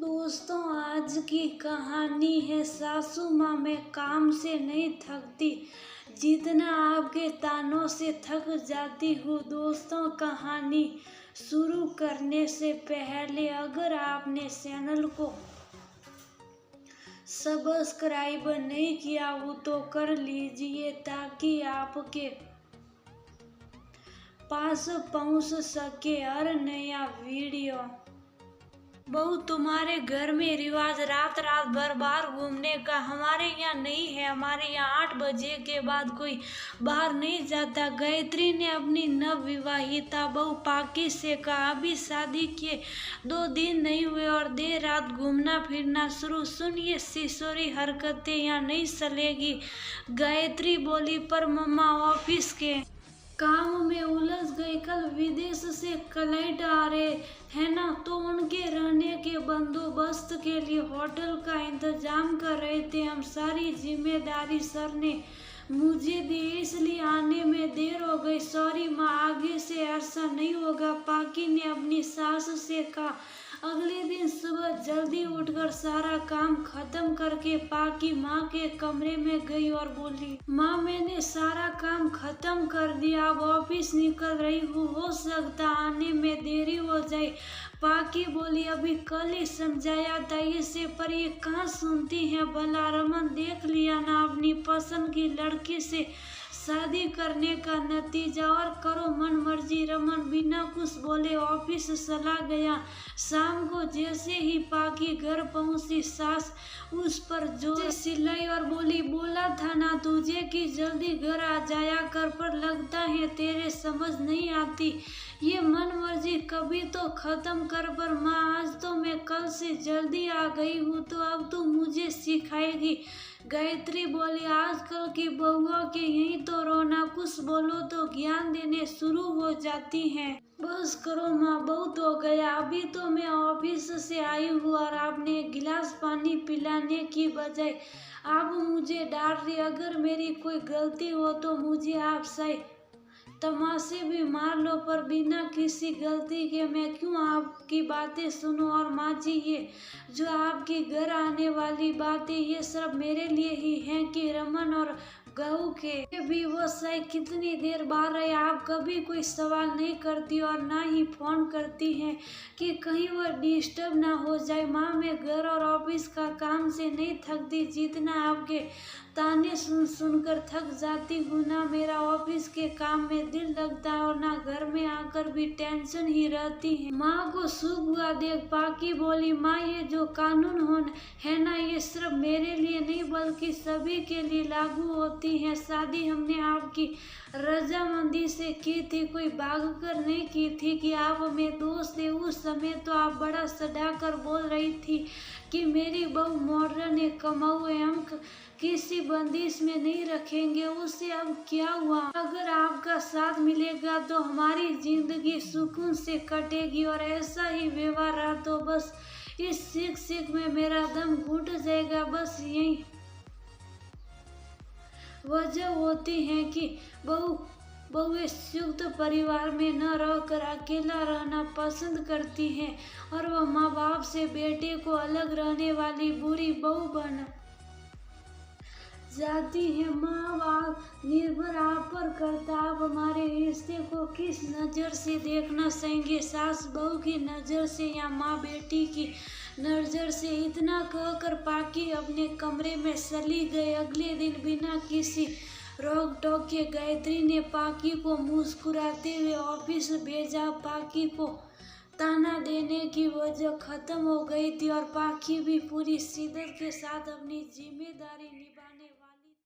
दोस्तों, आज की कहानी है सासू माँ। मैं काम से नहीं थकती जितना आपके तानों से थक जाती हूँ। दोस्तों, कहानी शुरू करने से पहले अगर आपने चैनल को सब्सक्राइब नहीं किया हो तो कर लीजिए ताकि आपके पास पहुँच सके हर नया वीडियो। बहू, तुम्हारे घर में रिवाज रात रात भर बाहर घूमने का, हमारे यहाँ नहीं है। हमारे यहाँ 8 बजे के बाद कोई बाहर नहीं जाता। गायत्री ने अपनी नवविवाहिता बहू पाकी से कहा, अभी शादी किए 2 दिन नहीं हुए और देर रात घूमना फिरना शुरू। सुन, ये सिसोरी हरकतें यहाँ नहीं चलेगी। गायत्री बोली, पर मम्मा ऑफिस के काम में उलझ गई। कल विदेश से क्लाइंट आ रहे हैं ना, तो उनके रहने के बंदोबस्त के लिए होटल का इंतजाम कर रहे थे हम। सारी जिम्मेदारी सर ने मुझे दी, इसलिए आने में देर हो गई। सॉरी माँ, आगे से ऐसा नहीं होगा। पाकी ने अपनी सास से कहा। अगले दिन सुबह जल्दी उठकर सारा काम खत्म करके पाकी माँ के कमरे में गई और बोली, माँ मैंने सारा काम खत्म कर दिया, अब ऑफिस निकल रही हूँ, हो सकता आने में देरी हो जाए। पाकी बोली, अभी कल ही समझाया था इसे, पर ये कहाँ सुनती है। भला रमन देख लिया ना, अपनी पसंद की लड़की से शादी करने का नतीजा, और करो मन मर्जी। रमन बिना कुछ बोले ऑफिस चला गया। शाम को जैसे ही पाकी घर पहुंची, सास उस पर जोर से चिल्लाई और बोली, बोला था ना तुझे कि जल्दी घर आ जाया कर, पर लगता है तेरे समझ नहीं आती। ये मन मर्जी कभी तो खत्म कर। पर माँ, आज तो मैं कल से जल्दी आ गई हूँ, तो अब तू मुझे सिखाएगी। गायत्री बोली, आजकल की बहुओं के यही तो रोना, कुछ बोलो तो ज्ञान देने शुरू हो जाती हैं। बस करो माँ, बहुत हो गया। अभी तो मैं ऑफिस से आई हूँ और आपने एक गिलास पानी पिलाने की बजाय आप मुझे डांट रही। अगर मेरी कोई गलती हो तो मुझे आप सही तमाशे भी मार लो, पर बिना किसी गलती के मैं क्यों आपकी बातें सुनूं। और माँ जी, ये जो आपकी घर आने वाली बातें, ये सब मेरे लिए ही हैं कि रमन और गहू के भी वो सही कितनी देर बाहर रहे। आप कभी कोई सवाल नहीं करती और ना ही फोन करती हैं कि कहीं वो डिस्टर्ब ना हो जाए। माँ, मैं घर और ऑफिस का काम से नहीं थकती जितना आपके ताने सुन सुनकर थक जाती हूँ। ना मेरा ऑफिस के काम में दिल लगता है और ना घर में आकर भी टेंशन ही रहती है। माँ को सुख हुआ देख पाकी बोली, माँ ये जो कानून है ना, ये सिर्फ मेरे लिए नहीं बल्कि सभी के लिए लागू होती है। शादी हमने आपकी रजामंदी से की थी, कोई भाग कर नहीं की थी कि आप में दोस्त थे। उस समय तो आप बड़ा सड़ा कर बोल रही थी कि मेरी बहू मॉडर्न है, कमाऊ है, हम किसी बंदिश में नहीं रखेंगे उसे। अब क्या हुआ, अगर आपका साथ मिलेगा तो हमारी जिंदगी सुकून से कटेगी, और ऐसा ही व्यवहार रहा तो बस इस सीख सीख में मेरा दम घुट जाएगा। बस यही वजह होती है कि बहुएं संयुक्त परिवार में न रहकर अकेला रहना पसंद करती हैं, और वह माँ बाप से बेटे को अलग रहने वाली बुरी बहू बन जाती है। माँ बाप निर्भर आप पर करता, आप हमारे रिश्ते को किस नज़र से देखना चाहेंगे, सास बहू की नज़र से या माँ बेटी की नज़र से। इतना कहकर पाकी अपने कमरे में चली गई। अगले दिन बिना किसी रोक टोक के गायत्री ने पाकी को मुस्कुराते हुए ऑफिस भेजा। पाकी को ताना देने की वजह खत्म हो गई थी और पाकी भी पूरी शिद्दत के साथ अपनी जिम्मेदारी निभाने